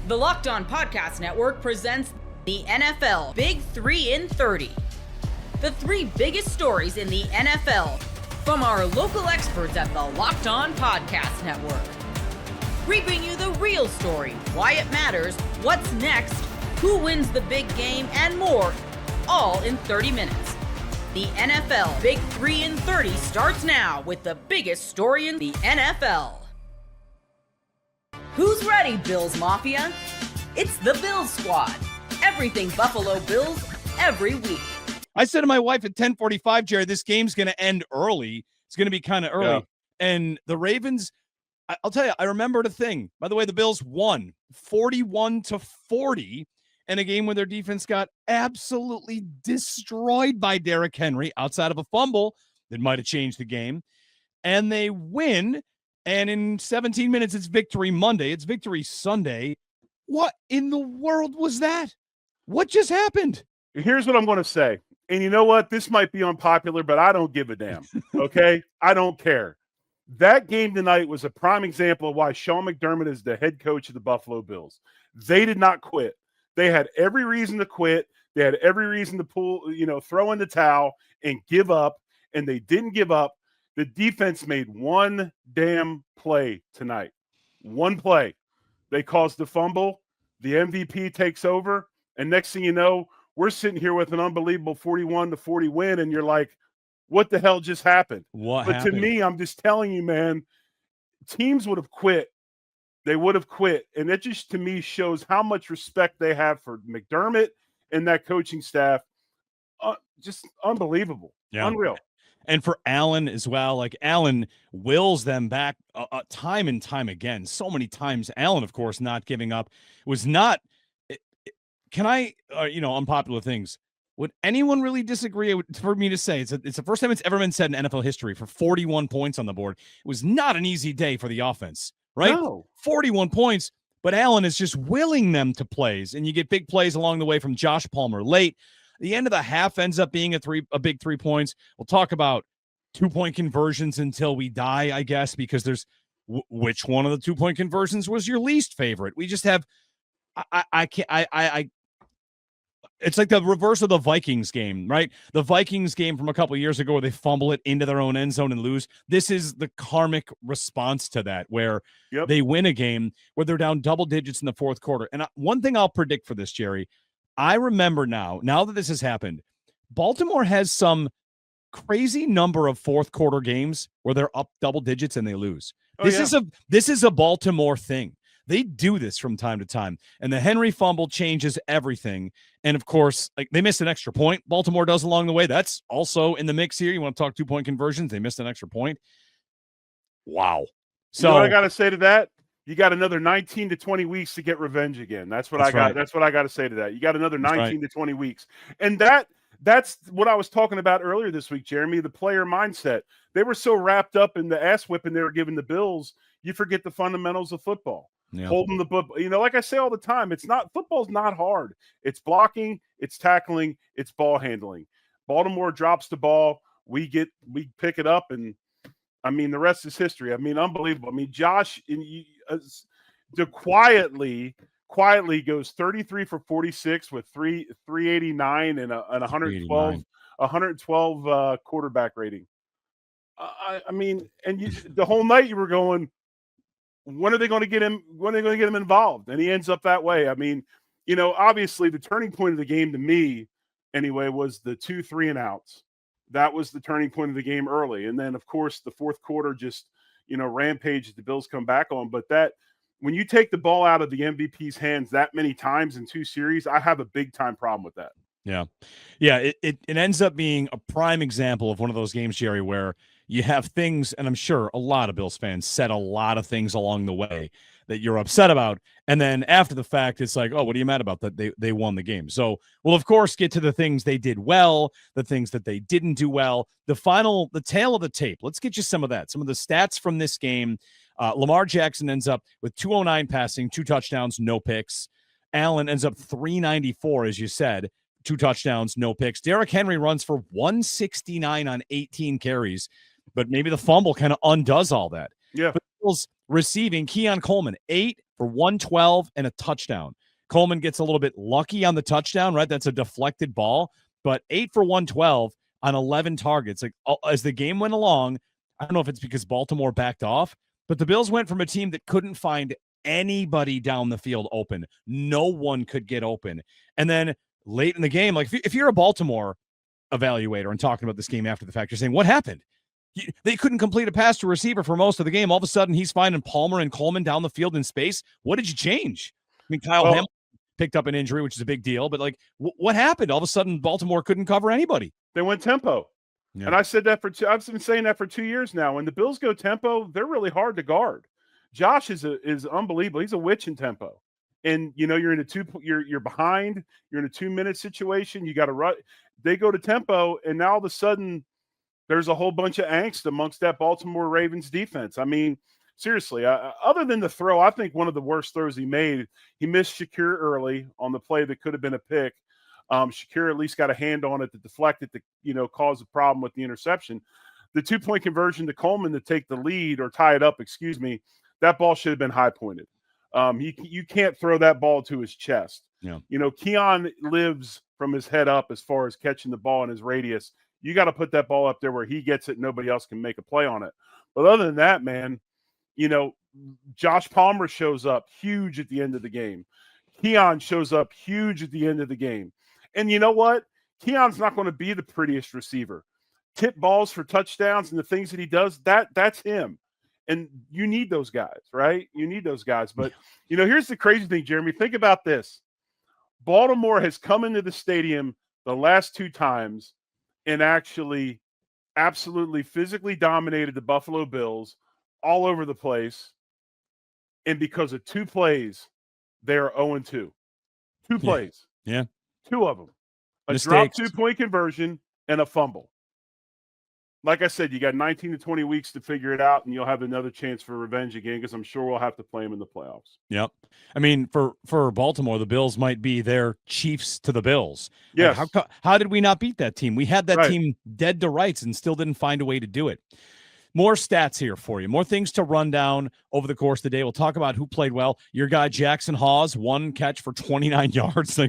The Locked On Podcast Network presents the NFL Big 3 in 30. The 3 biggest stories in the NFL from our local experts at the Locked On Podcast Network. We bring you the real story, why it matters, what's next, who wins the big game, and more, all in 30 minutes. The NFL Big 3 in 30 starts now with the biggest story in the NFL. Who's ready, Bills Mafia? It's the Bills Squad. Everything Buffalo Bills, every week. I said to my wife at 10:45, Jerry, this game's going to end early. It's going to be kind of early. Yeah. And the Ravens, I'll tell you, I remembered a thing. By the way, the Bills won 41-40 in a game where their defense got absolutely destroyed by Derrick Henry outside of a fumble that might have changed the game. And they win. And in 17 minutes, it's Victory Monday. It's Victory Sunday. What in the world was that? What just happened? Here's what I'm going to say. And you know what? This might be unpopular, but I don't give a damn. Okay? I don't care. That game tonight was a prime example of why Sean McDermott is the head coach of the Buffalo Bills. They did not quit. They had every reason to quit. They had every reason to throw in the towel and give up. And they didn't give up. The defense made one damn play tonight. One play. They caused the fumble. The MVP takes over. And next thing you know, we're sitting here with an unbelievable 41-40 win. And you're like, what the hell just happened? But to me, I'm just telling you, man, teams would have quit. They would have quit. And that just, to me, shows how much respect they have for McDermott and that coaching staff. Just unbelievable. Yeah. Unreal. And for Allen as well, like Allen wills them back time and time again. So many times, Allen, of course, not giving up was not. Can I, unpopular things? Would anyone really disagree? For me to say, it's the first time it's ever been said in NFL history for 41 points on the board. It was not an easy day for the offense, right? No. 41 points, but Allen is just willing them to plays, and you get big plays along the way from Josh Palmer late. The end of the half ends up being a big 3 points. We'll talk about 2-point conversions until we die, I guess, because there's which one of the 2-point conversions was your least favorite? We just have, it's like the reverse of the Vikings game, right? The Vikings game from a couple of years ago where they fumble it into their own end zone and lose. This is the karmic response to that, where they win a game where they're down double digits in the fourth quarter. And one thing I'll predict for this, Jerry, I remember now that this has happened, Baltimore has some crazy number of fourth quarter games where they're up double digits and they lose. This is a Baltimore thing. They do this from time to time. And the Henry fumble changes everything. And of course, like, they missed an extra point. Baltimore does along the way. That's also in the mix here. You want to talk 2-point conversions? They missed an extra point. Wow. So you know what I got to say to that? You got another 19 to 20 weeks to get revenge again. That's what I got. Right. That's what I got to say to that. You got another 19 to 20 weeks. And that's what I was talking about earlier this week, Jeremy, the player mindset. They were so wrapped up in the ass whipping they were giving the Bills, you forget the fundamentals of football. Yeah. Holding the football. Like I say all the time, football's not hard. It's blocking, it's tackling, it's ball handling. Baltimore drops the ball, we pick it up, and the rest is history. Unbelievable. Josh quietly goes 33 for 46 with 389 and 112 quarterback rating. The whole night you were going, when are they going to get him? When are they going to get him involved? And he ends up that way. Obviously the turning point of the game to me, anyway, was the 2 3-and-outs. That was the turning point of the game early. And then, of course, the fourth quarter just, rampage the Bills come back on. But when you take the ball out of the MVP's hands that many times in 2 series, I have a big-time problem with that. Yeah. It ends up being a prime example of one of those games, Jerry, where you have things, and I'm sure a lot of Bills fans said a lot of things along the way that you're upset about. And then after the fact, it's like, oh, what are you mad about? That they won the game. So we'll, of course, get to the things they did well, the things that they didn't do well, the tail of the tape. Let's get you some of that, some of the stats from this game. Lamar Jackson ends up with 209 passing, 2 touchdowns, no picks. Allen ends up 394, as you said, 2 touchdowns, no picks. Derrick Henry runs for 169 on 18 carries, but maybe the fumble kind of undoes all that. Yeah. But Bills receiving, Keon Coleman, 8 for 112 and a touchdown. Coleman gets a little bit lucky on the touchdown, right? That's a deflected ball, but 8 for 112 on 11 targets. Like, as the game went along, I don't know if it's because Baltimore backed off, but the Bills went from a team that couldn't find anybody down the field open. No one could get open. And then late in the game, like if you're a Baltimore evaluator and talking about this game after the fact, you're saying, what happened? They couldn't complete a pass to receiver for most of the game. All of a sudden, he's finding Palmer and Coleman down the field in space. What did you change? I mean, Kyle Hamilton picked up an injury, which is a big deal, but like, what happened? All of a sudden, Baltimore couldn't cover anybody. They went tempo. Yeah. And I said that I've been saying that for 2 years now. When the Bills go tempo, they're really hard to guard. Josh is unbelievable. He's a witch in tempo. And you're in you're behind, you're in a 2-minute situation, you got to run. They go to tempo, and now all of a sudden there's a whole bunch of angst amongst that Baltimore Ravens defense. I mean, seriously, other than the throw, I think one of the worst throws he made, he missed Shakir early on the play that could have been a pick. Shakir at least got a hand on it to deflect it to, cause a problem with the interception. The 2-point conversion to Coleman to take the lead or tie it up, that ball should have been high pointed. You can't throw that ball to his chest. Yeah. Keon lives from his head up as far as catching the ball in his radius. You got to put that ball up there where he gets it. Nobody else can make a play on it. But other than that, man, Josh Palmer shows up huge at the end of the game. Keon shows up huge at the end of the game. And you know what? Keon's not going to be the prettiest receiver. Tip balls for touchdowns and the things that he does, that's him. And you need those guys, right? You need those guys. But, here's the crazy thing, Jeremy. Think about this. Baltimore has come into the stadium the last 2 times and actually absolutely physically dominated the Buffalo Bills all over the place. And because of 2 plays, they are 0-2. 2 plays. Yeah. 2 of them. A Mistakes. drop 2-point conversion and a fumble. Like I said, you got 19 to 20 weeks to figure it out, and you'll have another chance for revenge again because I'm sure we'll have to play them in the playoffs. Yep. I mean, for Baltimore, the Bills might be their Chiefs to the Bills. Yes. Like, how did we not beat that team? We had that team dead to rights and still didn't find a way to do it. More stats here for you. More things to run down over the course of the day. We'll talk about who played well. Your guy, Jackson Hawes, 1 catch for 29 yards.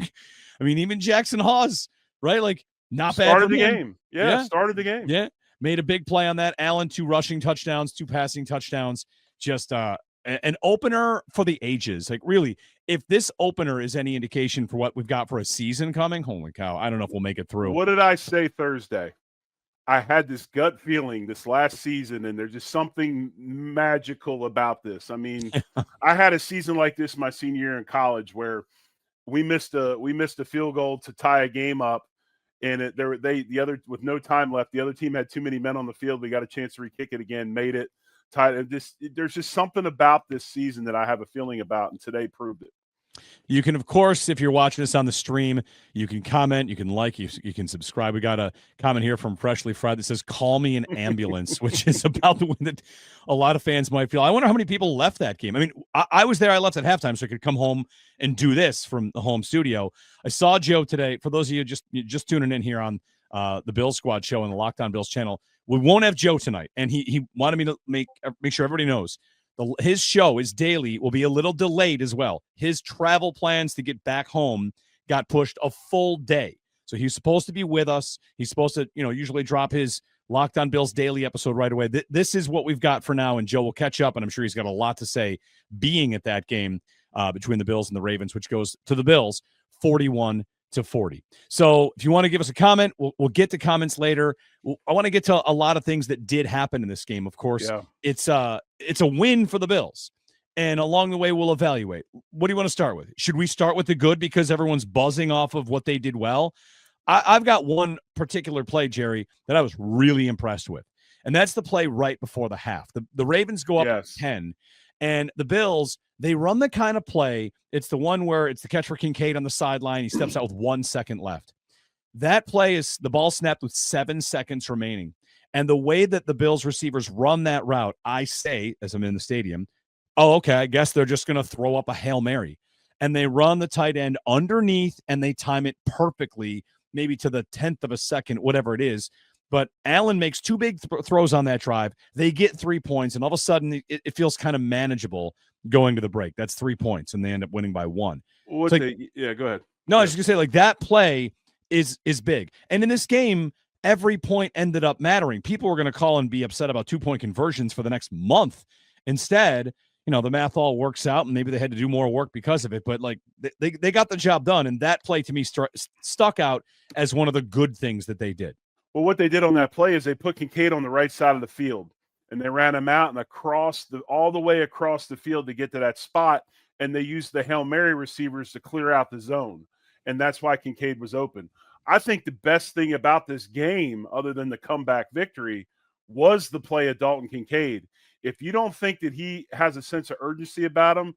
Even Jackson Hawes, right? Like, not bad. Started the game. Yeah, started the game. Yeah. Made a big play on that. Allen, 2 rushing touchdowns, 2 passing touchdowns. Just an opener for the ages. Like, really, if this opener is any indication for what we've got for a season coming, holy cow, I don't know if we'll make it through. What did I say Thursday? I had this gut feeling this last season, and there's just something magical about this. I mean, I had a season like this my senior year in college where we missed a field goal to tie a game up. And with no time left, the other team had too many men on the field. We got a chance to re-kick it again, made it tied. There's just something about this season that I have a feeling about, and today proved it. You can, of course, if you're watching this on the stream, you can comment, you can like, you can subscribe. We got a comment here from Freshly Fried that says, "Call me an ambulance," which is about the way that a lot of fans might feel. I wonder how many people left that game. I mean, I was there. I left at halftime so I could come home and do this from the home studio. I saw Joe today. For those of you just tuning in here on the Bill Squad show on the Locked On Bills channel, we won't have Joe tonight, and he wanted me to make sure everybody knows. His show, his daily, will be a little delayed as well. His travel plans to get back home got pushed a full day. So he's supposed to be with us. He's supposed to, usually drop his Locked On Bills daily episode right away. This is what we've got for now, and Joe will catch up, and I'm sure he's got a lot to say being at that game between the Bills and the Ravens, which goes to the Bills 41-40. So if you want to give us a comment, we'll get to comments later. I want to get to a lot of things that did happen in this game. Of course, it's a win for the Bills, and along the way we'll evaluate. What do you want to start with? Should we start with the good because everyone's buzzing off of what they did well? I've got one particular play, Jerry, that I was really impressed with, and that's the play right before the half. The Ravens go up 10, and the Bills, they run the kind of play. It's the one where it's the catch for Kincaid on the sideline. He steps out with 1 second left. That play is the ball snapped with 7 seconds remaining. And the way that the Bills receivers run that route, I say, as I'm in the stadium, oh, okay, I guess they're just going to throw up a Hail Mary. And they run the tight end underneath, and they time it perfectly, maybe to the 10th of a second, whatever it is. But Allen makes two big throws on that drive. They get 3 points, and all of a sudden it feels kind of manageable going to the break. That's 3 points, and they end up winning by 1. Go ahead. No, I was just going to say, like, that play is big. And in this game, every point ended up mattering. People were going to call and be upset about 2-point conversions for the next month. Instead, the math all works out, and maybe they had to do more work because of it. But, like, they got the job done, and that play to me stuck out as one of the good things that they did. Well, what they did on that play is they put Kincaid on the right side of the field, and they ran him out and all the way across the field to get to that spot, and they used the Hail Mary receivers to clear out the zone, and that's why Kincaid was open. I think the best thing about this game, other than the comeback victory, was the play of Dalton Kincaid. If you don't think that he has a sense of urgency about him,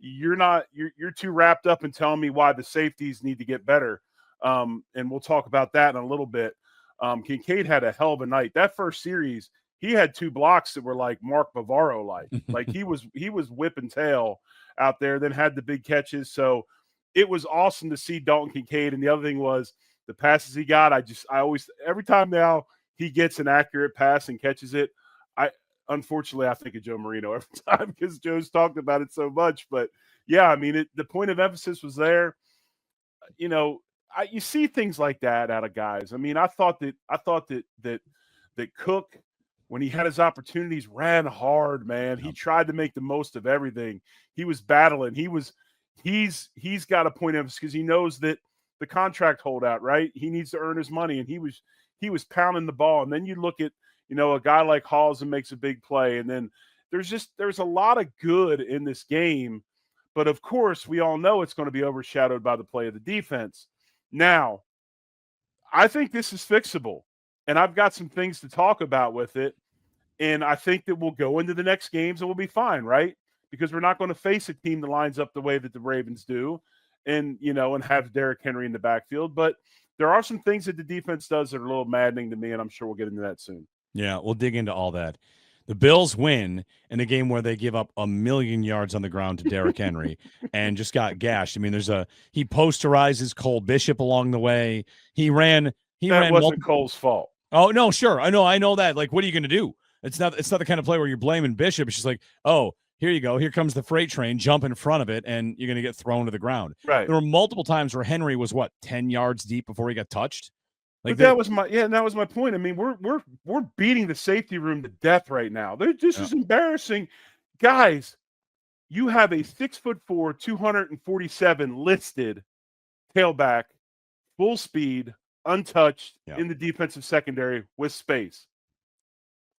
you're too wrapped up in telling me why the safeties need to get better. And we'll talk about that in a little bit. Kincaid had a hell of a night. That first series, he had 2 blocks that were like Mark Bavaro like he was whipping tail out there, then had the big catches. So it was awesome to see Dalton Kincaid. And the other thing was the passes he got. Every time now he gets an accurate pass and catches it, unfortunately, I think of Joe Marino every time because Joe's talked about it so much. But yeah, I mean, the point of emphasis was there. You see things like that out of guys. I mean, I thought that Cook, when he had his opportunities, ran hard, man. He tried to make the most of everything. He was battling. He's got a point of emphasis because he knows that the contract holdout, right? He needs to earn his money, and he was pounding the ball. And then you look at, a guy like Halls makes a big play, and then there's a lot of good in this game. But of course, we all know it's going to be overshadowed by the play of the defense. Now, I think this is fixable, and I've got some things to talk about with it, and I think that we'll go into the next games and we'll be fine, right? Because we're not going to face a team that lines up the way that the Ravens do and have Derrick Henry in the backfield. But there are some things that the defense does that are a little maddening to me, and I'm sure we'll get into that soon. Yeah, we'll dig into all that. The Bills win in a game where they give up 1,000,000 yards on the ground to Derrick Henry and just got gashed. I mean, he posterizes Cole Bishop along the way. That wasn't Cole's fault. Oh, no, sure. I know that. Like, what are you going to do? It's not the kind of play where you're blaming Bishop. It's just like, oh, here you go. Here comes the freight train. Jump in front of it, and you're going to get thrown to the ground. Right. There were multiple times where Henry was 10 yards deep before he got touched. Like that was my point. I mean, we're beating the safety room to death right now. This is embarrassing, guys. You have a 6'4", 247 listed tailback, full speed, untouched in the defensive secondary with space.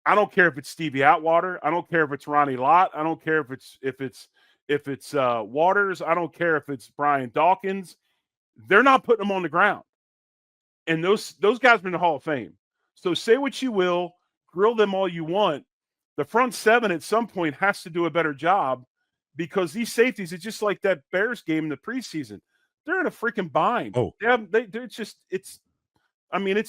I don't care if it's Stevie Atwater. I don't care if it's Ronnie Lott. I don't care if it's Waters. I don't care if it's Brian Dawkins. They're not putting them on the ground. And those guys are in the Hall of Fame. So say what you will, grill them all you want. The front seven at some point has to do a better job because these safeties, it's just like that Bears game in the preseason. They're in a freaking bind. Oh, it's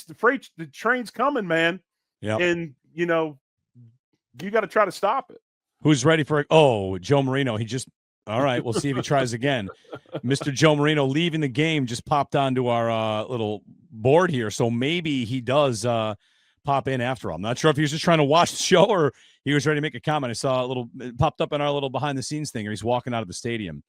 the train's coming, man. Yeah. And, you got to try to stop it. Who's ready for it? Oh, Joe Marino. All right, we'll see if he tries again. Mr. Joe Marino leaving the game just popped onto our little board here, so maybe he does pop in after all. I'm not sure if he was just trying to watch the show or he was ready to make a comment. I saw it popped up in our little behind-the-scenes thing, or he's walking out of the stadium.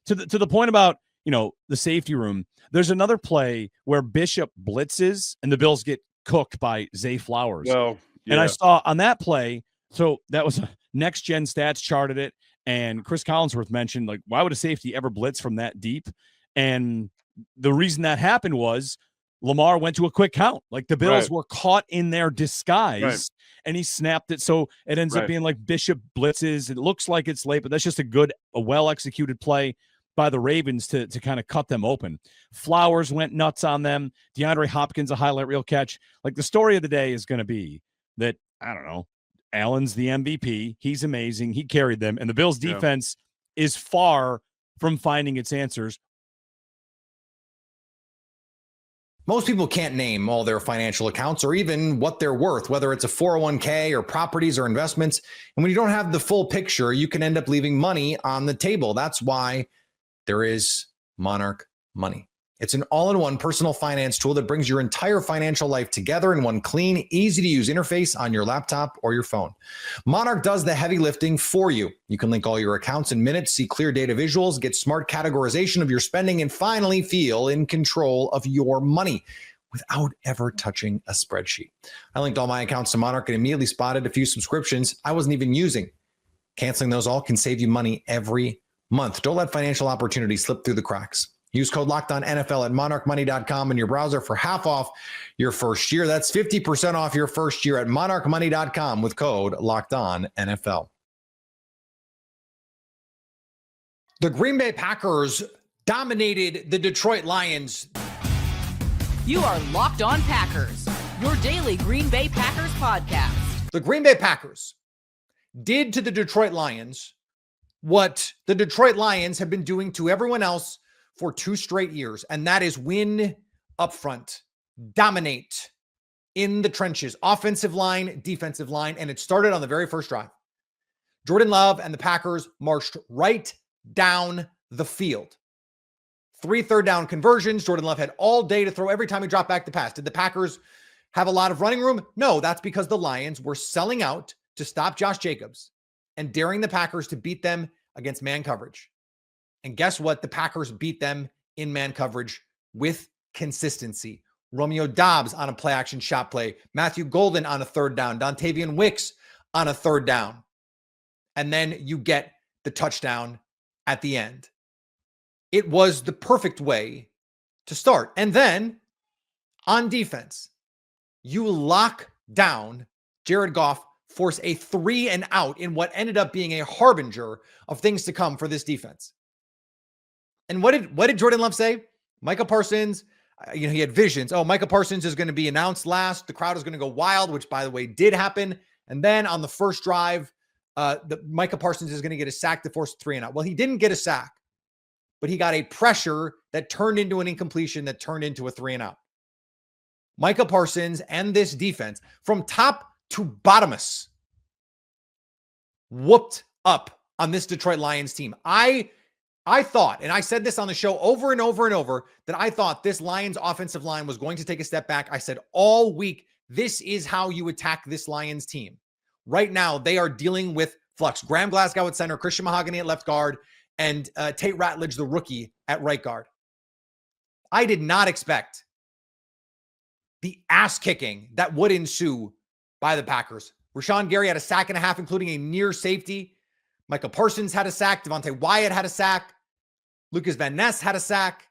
To the point about, the safety room, there's another play where Bishop blitzes and the Bills get cooked by Zay Flowers. Well, yeah. And I saw on that play, so that was Next Gen Stats charted it. And Chris Collinsworth mentioned, like, why would a safety ever blitz from that deep? And the reason that happened was Lamar went to a quick count. Like, the Bills were caught in their disguise, and he snapped it. So it ends up being like Bishop blitzes. It looks like it's late, but that's just a well-executed play by the Ravens to kind of cut them open. Flowers went nuts on them. DeAndre Hopkins, a highlight reel catch. Like, the story of the day is going to be that, I don't know, Allen's the MVP. He's amazing. He carried them. And the Bills defense is far from finding its answers. Most people can't name all their financial accounts or even what they're worth, whether it's a 401k or properties or investments. And when you don't have the full picture, you can end up leaving money on the table. That's why there is Monarch Money. It's an all-in-one personal finance tool that brings your entire financial life together in one clean, easy-to-use interface on your laptop or your phone. Monarch does the heavy lifting for you. You can link all your accounts in minutes, see clear data visuals, get smart categorization of your spending, and finally feel in control of your money without ever touching a spreadsheet. I linked all my accounts to Monarch and immediately spotted a few subscriptions I wasn't even using. Canceling those all can save you money every month. Don't let financial opportunities slip through the cracks. Use code LOCKEDONNFL at monarchmoney.com in your browser for half off your first year. That's 50% off your first year at monarchmoney.com with code LOCKEDONNFL. The Green Bay Packers dominated the Detroit Lions. You are Locked On Packers, your daily Green Bay Packers podcast. The Green Bay Packers did to the Detroit Lions what the Detroit Lions have been doing to everyone else for 2 straight years, and that is win up front, dominate in the trenches, offensive line, defensive line, and it started on the very first drive. Jordan Love and the Packers marched right down the field. 3 third-down conversions. Jordan Love had all day to throw every time he dropped back to pass. Did the Packers have a lot of running room? No, that's because the Lions were selling out to stop Josh Jacobs and daring the Packers to beat them against man coverage. And guess what? The Packers beat them in man coverage with consistency. Romeo Doubs on a play-action shot play. Matthew Golden on a third down. Dontavian Wicks on a third down. And then you get the touchdown at the end. It was the perfect way to start. And then on defense, you lock down Jared Goff, force a 3-and-out in what ended up being a harbinger of things to come for this defense. And what did Jordan Love say? Micah Parsons, he had visions. Oh, Micah Parsons is going to be announced last. The crowd is going to go wild, which, by the way, did happen. And then on the first drive, Micah Parsons is going to get a sack to force a 3-and-out. Well, he didn't get a sack, but he got a pressure that turned into an incompletion that turned into a 3-and-out. Micah Parsons and this defense, from top to bottomest, whooped up on this Detroit Lions team. I thought, and I said this on the show over and over and over, that I thought this Lions offensive line was going to take a step back. I said all week, this is how you attack this Lions team. Right now, they are dealing with flux. Graham Glasgow at center, Christian Mahogany at left guard, and Tate Ratledge, the rookie, at right guard. I did not expect the ass kicking that would ensue by the Packers. Rashawn Gary had a sack and a half, including a near safety. Micah Parsons had a sack. Devontae Wyatt had a sack. Lucas Van Ness had a sack.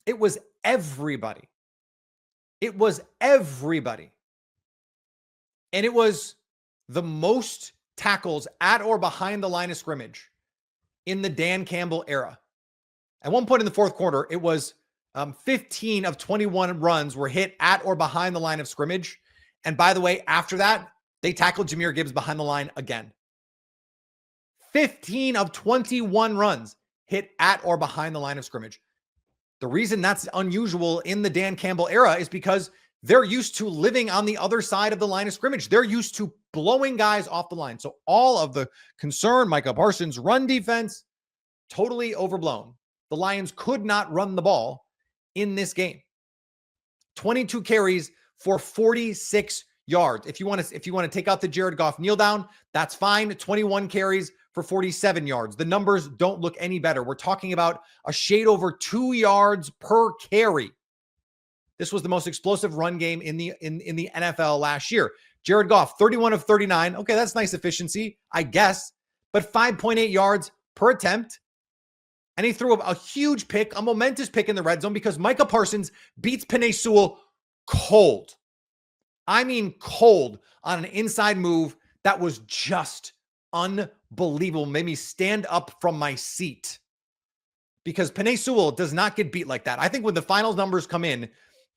It was everybody. It was everybody. And it was the most tackles at or behind the line of scrimmage in the Dan Campbell era. At one point in the fourth quarter, it was 15 of 21 runs were hit at or behind the line of scrimmage. And by the way, after that, they tackled Jahmyr Gibbs behind the line again. 15 of 21 runs hit at or behind the line of scrimmage. The reason that's unusual in the Dan Campbell era is because they're used to living on the other side of the line of scrimmage. They're used to blowing guys off the line. So all of the concern, Micah Parsons' run defense, totally overblown. The Lions could not run the ball in this game. 22 carries for 46 yards. If you want to take out the Jared Goff kneel down, that's fine. 21 carries for 47 yards. The numbers don't look any better. We're talking about a shade over 2 yards per carry. This was the most explosive run game in the NFL last year. Jared Goff, 31 of 39. Okay, that's nice efficiency, I guess, but 5.8 yards per attempt. And he threw a huge pick, a momentous pick in the red zone because Micah Parsons beats Penei Sewell cold. I mean cold on an inside move that was just unbelievable. Made me stand up from my seat because Penei Sewell does not get beat like that. I think when the finals numbers come in,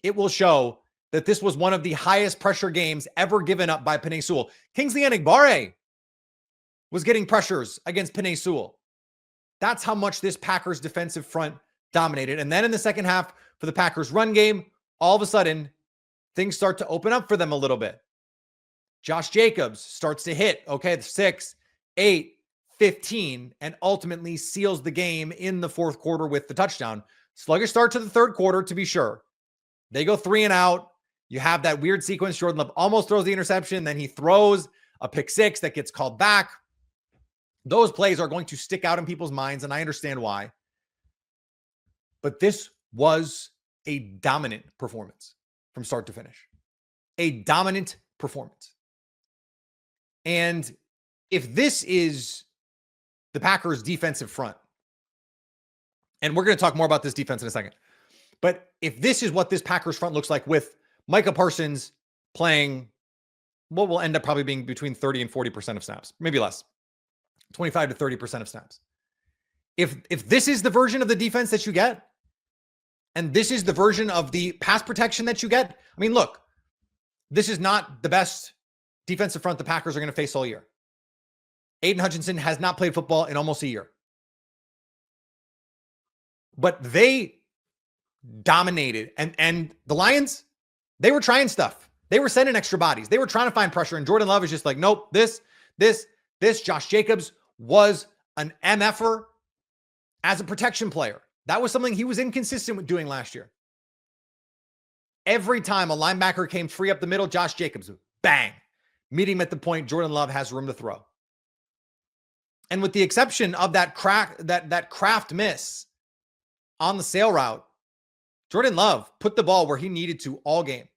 it will show that this was one of the highest pressure games ever given up by Penei Sewell. Kingsley Enagbare was getting pressures against Penei Sewell. That's how much this Packers defensive front dominated. And then in the second half for the Packers run game, all of a sudden, things start to open up for them a little bit. Josh Jacobs starts to hit, 6, 8, 15, and ultimately seals the game in the fourth quarter with the touchdown. Sluggish start to the third quarter, to be sure. They go 3 and out. You have that weird sequence. Jordan Love almost throws the interception. Then he throws a pick 6 that gets called back. Those plays are going to stick out in people's minds, and I understand why. But this was a dominant performance from start to finish. A dominant performance. And if this is the Packers' defensive front, and we're going to talk more about this defense in a second, but if this is what this Packers front looks like with Micah Parsons playing what will end up probably being between 30 and 40% of snaps, maybe less, 25 to 30% of snaps. If this is the version of the defense that you get, and this is the version of the pass protection that you get, I mean, look, this is not the best defensive front the Packers are going to face all year. Aiden Hutchinson has not played football in almost a year. But they dominated. And the Lions, they were trying stuff. They were sending extra bodies. They were trying to find pressure. And Jordan Love is just like, nope, this. Josh Jacobs was an MFer as a protection player. That was something he was inconsistent with doing last year. Every time a linebacker came free up the middle, Josh Jacobs, bang, meet him at the point. Jordan Love has room to throw. And with the exception of that craft miss on the sail route, Jordan Love put the ball where he needed to all game.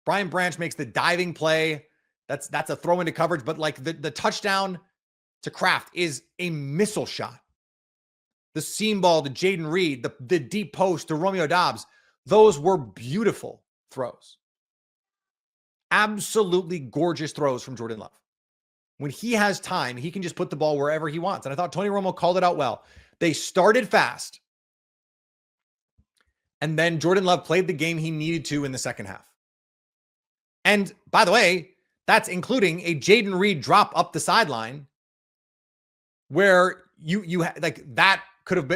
Brian Branch makes the diving play. That's a throw into coverage, but like the touchdown to Kraft is a missile shot. The seam ball to Jaden Reed, the deep post to Romeo Doubs, those were beautiful throws. Absolutely gorgeous throws from Jordan Love. When he has time, he can just put the ball wherever he wants. And I thought Tony Romo called it out well. They started fast. And then Jordan Love played the game he needed to in the second half. And by the way, that's including a Jaden Reed drop up the sideline where you like that could have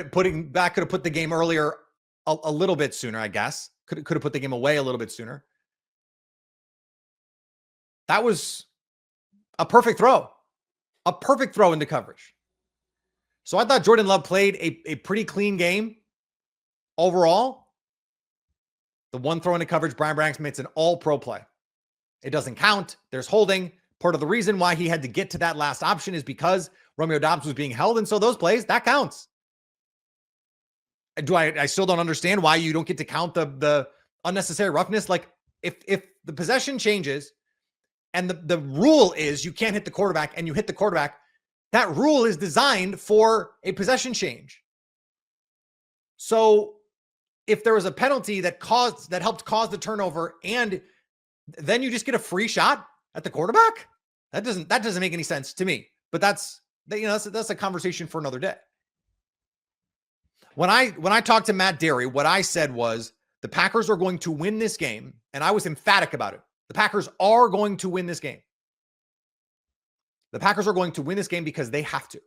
put the game earlier a little bit sooner, I guess. Could have put the game away a little bit sooner. That was a perfect throw into coverage. So I thought Jordan Love played a pretty clean game overall. The one throw into coverage, Brian Branch makes an all-pro play. It doesn't count. There's holding. Part of the reason why he had to get to that last option is because Romeo Doubs was being held. And so those plays, that counts. I still don't understand why you don't get to count the unnecessary roughness. Like if the possession changes and the rule is you can't hit the quarterback and you hit the quarterback, that rule is designed for a possession change. So if there was a penalty that helped cause the turnover and then you just get a free shot at the quarterback, that doesn't make any sense to me. But that's a conversation for another day. When I talked to Matt Derry, what I said was the Packers are going to win this game, and I was emphatic about it. The Packers are going to win this game. The Packers are going to win this game because they have to.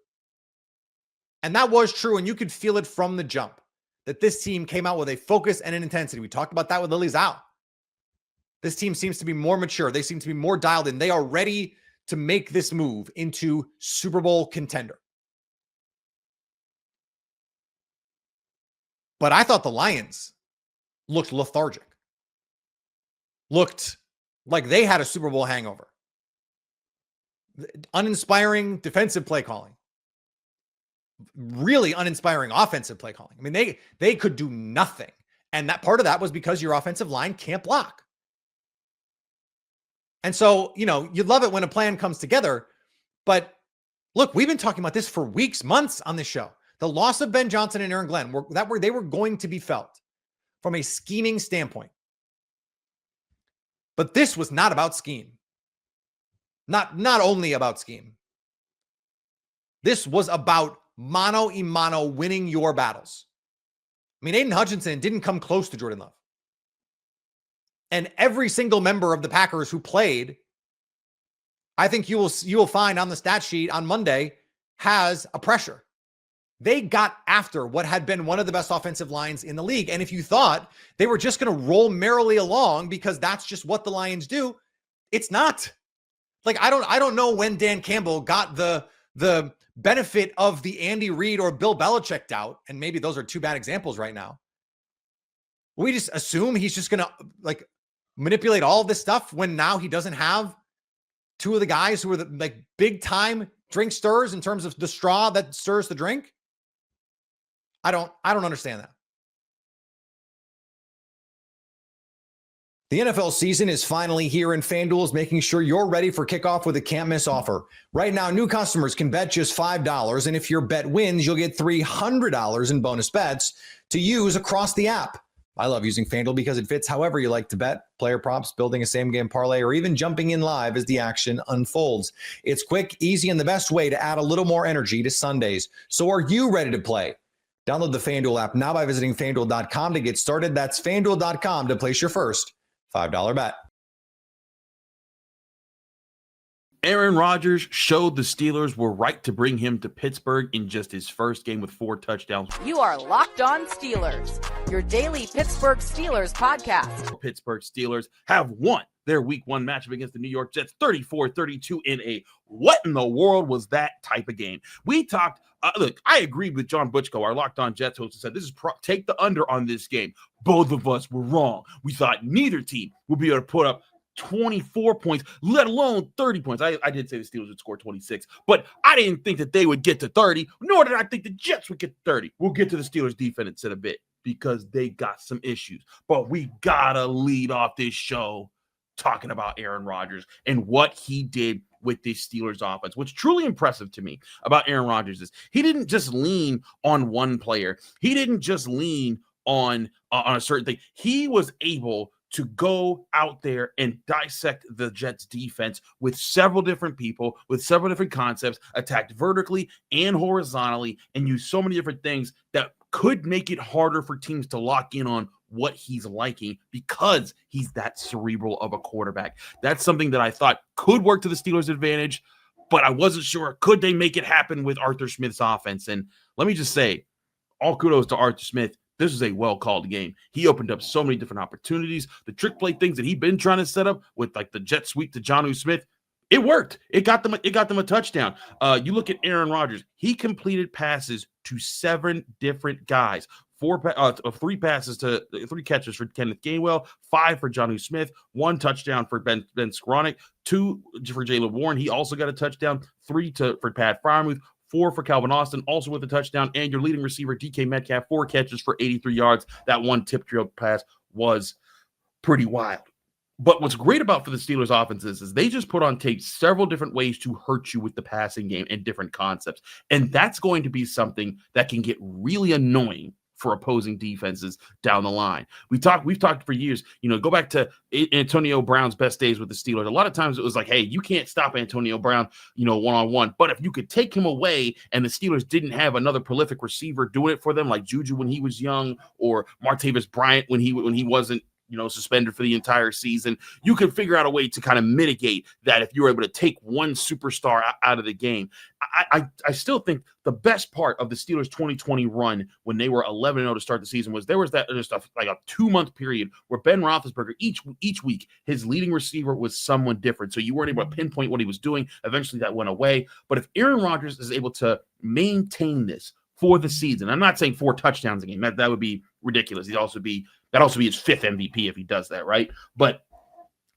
And that was true, and you could feel it from the jump that this team came out with a focus and an intensity. We talked about that with Lily Zhao. This team seems to be more mature. They seem to be more dialed in. They are ready to make this move into Super Bowl contender. But I thought the Lions looked lethargic. Looked like they had a Super Bowl hangover. Uninspiring defensive play calling. Really uninspiring offensive play calling. I mean, they could do nothing. And that part of that was because your offensive line can't block. And so, you'd love it when a plan comes together. But look, we've been talking about this for weeks, months on this show. The loss of Ben Johnson and Aaron Glenn, they were going to be felt from a scheming standpoint. But this was not about scheme. Not only about scheme. This was about mano a mano winning your battles. I mean, Aiden Hutchinson didn't come close to Jordan Love. And every single member of the Packers who played, I think you will find on the stat sheet on Monday, has a pressure. They got after what had been one of the best offensive lines in the league. And if you thought they were just going to roll merrily along because that's just what the Lions do, it's not. Like, I don't know when Dan Campbell got the benefit of the Andy Reid or Bill Belichick doubt, and maybe those are two bad examples right now, we just assume he's just going to like manipulate all of this stuff when now he doesn't have two of the guys who are the like big time drink stirrers in terms of the straw that stirs the drink? I don't understand that. The NFL season is finally here, and FanDuel is making sure you're ready for kickoff with a can't-miss offer. Right now, new customers can bet just $5, and if your bet wins, you'll get $300 in bonus bets to use across the app. I love using FanDuel because it fits however you like to bet, player props, building a same-game parlay, or even jumping in live as the action unfolds. It's quick, easy, and the best way to add a little more energy to Sundays. So are you ready to play? Download the FanDuel app now by visiting FanDuel.com to get started. That's FanDuel.com to place your first $5 bet. Aaron Rodgers showed the Steelers were right to bring him to Pittsburgh in just his first game with 4 touchdowns. You are Locked On Steelers, your daily Pittsburgh Steelers podcast. Pittsburgh Steelers have won their week 1 matchup against the New York Jets 34-32 in a what in the world was that type of game. We talked, look, I agreed with John Butchko, our Locked On Jets host, who said this is take the under on this game. Both of us were wrong. We thought neither team would be able to put up 24 points, let alone 30 points. I did say the Steelers would score 26, but I didn't think that they would get to 30, nor did I think the Jets would get to 30. We'll get to the Steelers defense in a bit because they got some issues. But we gotta lead off this show talking about Aaron Rodgers and what he did with this Steelers offense. What's truly impressive to me about Aaron Rodgers is he didn't just lean on one player. He didn't just lean on a certain thing. He was able to go out there and dissect the Jets defense with several different people, with several different concepts, attacked vertically and horizontally, and use so many different things that could make it harder for teams to lock in on what he's liking because he's that cerebral of a quarterback. That's something that I thought could work to the Steelers' advantage, but I wasn't sure, could they make it happen with Arthur Smith's offense? And let me just say, all kudos to Arthur Smith. This is a well-called game. He opened up so many different opportunities. The trick play things that he'd been trying to set up with like the jet sweep to Jonnu Smith, it worked. It got them a touchdown. You look at Aaron Rodgers. He completed passes to 7 different guys. 3 catches for Kenneth Gainwell, 5 for Jonnu Smith, 1 touchdown for Ben Skowronek, 2 for Jaylen Warren. He also got a touchdown, 3 for Pat Freiermuth, 4 for Calvin Austin, also with a touchdown, and your leading receiver, DK Metcalf, 4 catches for 83 yards. That 1 tip drill pass was pretty wild. But what's great about for the Steelers offenses is they just put on tape several different ways to hurt you with the passing game and different concepts. And that's going to be something that can get really annoying for opposing defenses down the line. We've talked for years, go back to Antonio Brown's best days with the Steelers. A lot of times it was like, hey, you can't stop Antonio Brown, one-on-one. But if you could take him away and the Steelers didn't have another prolific receiver doing it for them, like Juju when he was young or Martavis Bryant when he wasn't, suspended for the entire season, you could figure out a way to kind of mitigate that if you were able to take one superstar out of the game. I still think the best part of the Steelers 2020 run when they were 11-0 to start the season was there was that just like a 2-month period where Ben Roethlisberger, each week, his leading receiver was someone different. So you weren't able to pinpoint what he was doing. Eventually that went away. But if Aaron Rodgers is able to maintain this for the season, I'm not saying 4 touchdowns a game. That would be ridiculous. That'd also be his 5th MVP if he does that, right? But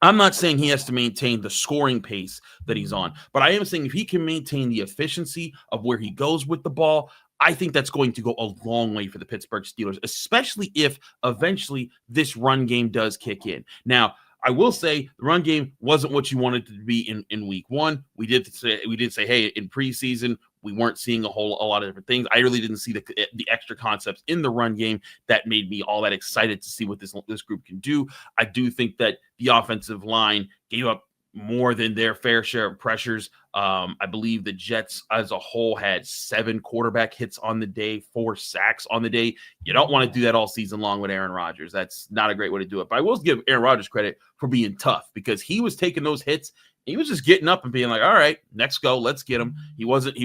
I'm not saying he has to maintain the scoring pace that he's on, but I am saying if he can maintain the efficiency of where he goes with the ball, I think that's going to go a long way for the Pittsburgh Steelers, especially if eventually this run game does kick in. Now, I will say the run game wasn't what you wanted it to be in week 1. We did say, hey, in preseason, we weren't seeing a lot of different things. I really didn't see the extra concepts in the run game that made me all that excited to see what this group can do. I do think that the offensive line gave up more than their fair share of pressures. I believe the Jets as a whole had 7 quarterback hits on the day, 4 sacks on the day. You don't want to do that all season long with Aaron Rodgers. That's not a great way to do it. But I will give Aaron Rodgers credit for being tough because he was taking those hits. He was just getting up and being like, all right, next go, let's get him. He wasn't,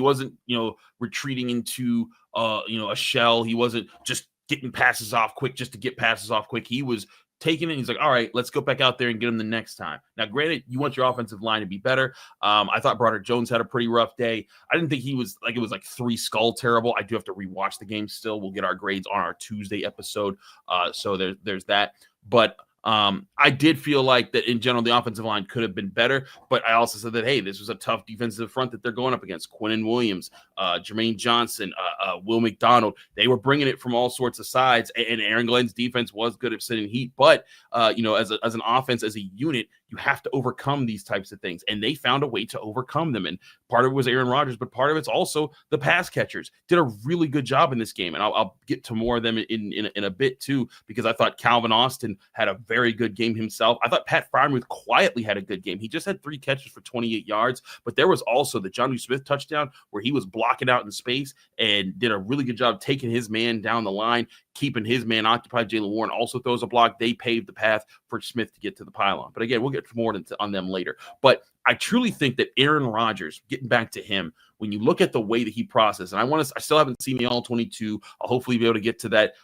retreating into, a shell. He wasn't just getting passes off quick just to get passes off quick. He was taking it. He's like, all right, let's go back out there and get him the next time. Now, granted, you want your offensive line to be better. I thought Broderick Jones had a pretty rough day. I didn't think he was like, it was like 3 skull terrible. I do have to rewatch the game still. We'll get our grades on our Tuesday episode. So there's that. But I did feel like that in general, the offensive line could have been better, but I also said that, hey, this was a tough defensive front that they're going up against. Quinnen Williams, Jermaine Johnson, Will McDonald, they were bringing it from all sorts of sides, and Aaron Glenn's defense was good at sitting heat, but as an offense, as a unit, you have to overcome these types of things, and they found a way to overcome them, and part of it was Aaron Rodgers, but part of it's also the pass catchers did a really good job in this game, and I'll get to more of them in a bit too, because I thought Calvin Austin had a very good game himself. I thought Pat Freiermuth quietly had a good game. He just had 3 catches for 28 yards, but there was also the Jonnu Smith touchdown where he was blocking out in space and did a really good job taking his man down the line, keeping his man occupied. Jaylen Warren also throws a block. They paved the path for Smith to get to the pylon. But again, we'll get more on them later. But I truly think that Aaron Rodgers, getting back to him, when you look at the way that he processed, and I still haven't seen the all 22. I'll hopefully be able to get to that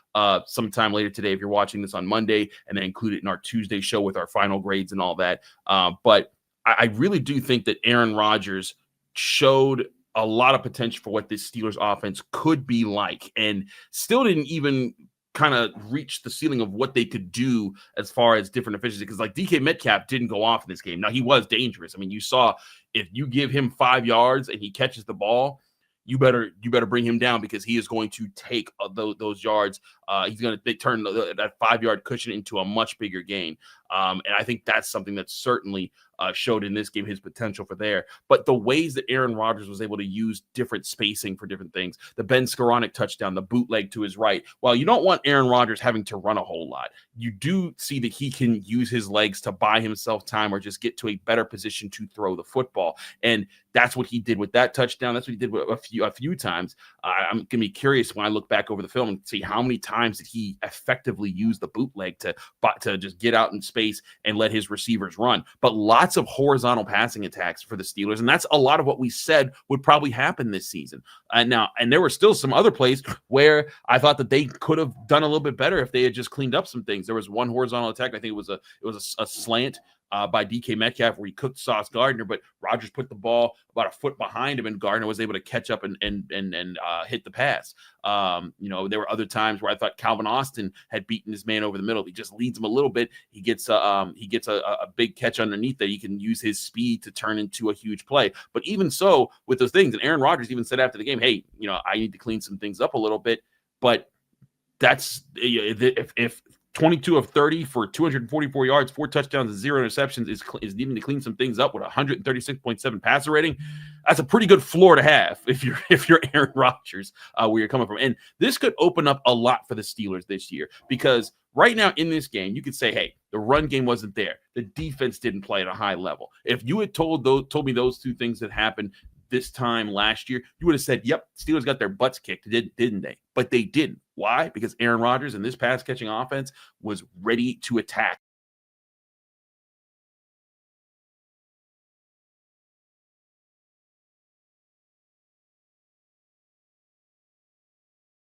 sometime later today if you're watching this on Monday, and then include it in our Tuesday show with our final grades and all that. But I really do think that Aaron Rodgers showed a lot of potential for what this Steelers offense could be like, and still didn't even kind of reach the ceiling of what they could do as far as different efficiency. Because like DK Metcalf didn't go off in this game. Now, he was dangerous. I mean, you saw if you give him 5 yards and he catches the ball, you better bring him down, because he is going to take those yards. He's going to turn that 5-yard cushion into a much bigger gain. And I think that's something that certainly showed in this game his potential for there. But the ways that Aaron Rodgers was able to use different spacing for different things, the Ben Skoranek touchdown, the bootleg to his right. While you don't want Aaron Rodgers having to run a whole lot, you do see that he can use his legs to buy himself time or just get to a better position to throw the football. And that's what he did with that touchdown. That's what he did with a few times. I'm going to be curious when I look back over the film and see how many times did he effectively use the bootleg to just get out in space and let his receivers run. But lots of horizontal passing attacks for the Steelers, and that's a lot of what we said would probably happen this season. And there were still some other plays where I thought that they could have done a little bit better if they had just cleaned up some things. There was one horizontal attack. I think it was a slant by DK Metcalf where he cooked Sauce Gardner, but Rodgers put the ball about a foot behind him, and Gardner was able to catch up and hit the pass. There were other times where I thought Calvin Austin had beaten his man over the middle. He just leads him a little bit. He gets a big catch underneath that he can use his speed to turn into a huge play. But even so, with those things, and Aaron Rodgers even said after the game, hey, I need to clean some things up a little bit. But that's if 22 of 30 for 244 yards, 4 touchdowns, and 0 interceptions is needing to clean some things up with 136.7 passer rating. That's a pretty good floor to have if you're Aaron Rodgers, where you're coming from. And this could open up a lot for the Steelers this year, because right now in this game, you could say, hey, the run game wasn't there. The defense didn't play at a high level. If you had told me those two things that happened this time last year, you would have said, yep, Steelers got their butts kicked, didn't they? But they didn't. Why? Because Aaron Rodgers and this pass-catching offense was ready to attack